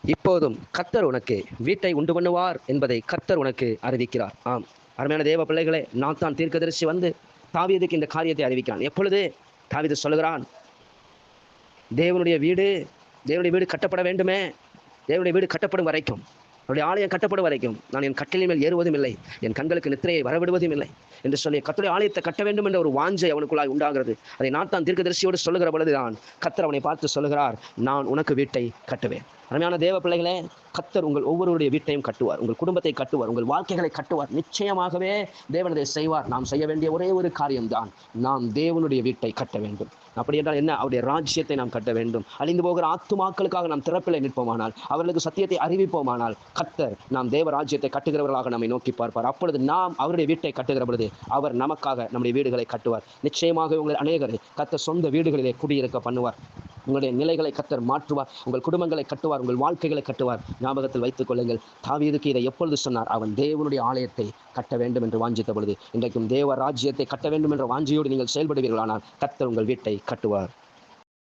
இப்போதும் கர்த்தர் உனக்கு வீட்டை உண்டு பண்ணுவார் என்பதை கர்த்தர் உனக்கு அறிவிக்கிறார். ஆம், அருமையான தேவ பிள்ளைகளே, நாத்தான் தீர்க்கதரிசி வந்து தாவீதுக்கு இந்த காரியத்தை அறிவிக்கிறான். எப்பொழுது தாவீது சொல்லுகிறான், தேவனுடைய வீடு தேவனுடைய வீடு கட்டப்பட வேண்டுமே, தேவனுடைய வீடு கட்டப்படும் வரைக்கும், அவருடைய ஆலயம் கட்டப்படும் வரைக்கும் நான் என் கட்டிலின் மேல் ஏறுவதும் இல்லை, என் கண்களுக்கு நித்திரையை வரவிடுவதும் இல்லை என்று சொல்லி கர்த்தருடைய ஆலயத்தை கட்ட வேண்டும் என்ற ஒரு வாஞ்சை அவனுக்குள்ளாய் உண்டாகிறது. அதை நாத்தான் தீர்க்கதரிசியோடு சொல்லுகிற பொழுதுதான் கர்த்தர் அவனை பார்த்து சொல்லுகிறார், நான் உனக்கு வீட்டை கட்டுவேன். அருமையான தேவ பிள்ளைகளே, கர்த்தர் உங்கள் ஒவ்வொருடைய வீட்டையும் கட்டுவார், உங்கள் குடும்பத்தை கட்டுவார், உங்கள் வாழ்க்கைகளை கட்டுவார். நிச்சயமாகவே தேவன் அதை செய்வார். நாம் செய்ய வேண்டிய ஒரே ஒரு காரியம்தான், நாம் தேவனுடைய வீட்டை கட்ட வேண்டும். அப்படி என்றால் என்ன? அவருடைய ராஜ்யத்தை நாம் கட்ட வேண்டும். அழிந்து போகிற ஆத்துமாக்களுக்காக நாம் திறப்பிலே நிற்போமானால், அவர்களுக்கு சத்தியத்தை அறிவிப்போமானால், கர்த்தர் நாம் தேவ ராஜ்யத்தை கட்டுகிறவர்களாக நம்மை நோக்கி பார்ப்பார். அப்பொழுது நாம் அவருடைய வீட்டை கட்டுகிற பொழுது அவர் நமக்காக நம்முடைய வீடுகளை கட்டுவார். நிச்சயமாக உங்கள் அநேகரை கர்த்தர் சொந்த வீடுகளிலே குடியிருக்க பண்ணுவார். உங்களுடைய நிலைகளை கர்த்தர் மாற்றுவார், உங்கள் குடும்பங்களை கட்டுவார், உங்கள் வாழ்க்கைகளை கட்டுவார். ஞாபகத்தில் வைத்துக் கொள்ளுங்கள், தாவீதுக்கு இதை எப்பொழுது சொன்னார்? அவன் தேவனுடைய ஆலயத்தை கட்ட வேண்டும் என்று வாஞ்சித்த பொழுது. இன்றைக்கும் தேவ ராஜ்யத்தை கட்ட வேண்டும் என்ற வாஞ்சியோடு நீங்கள் செயல்படுவீர்களானால் கர்த்தர் உங்கள் வீட்டை கட்டுவார்.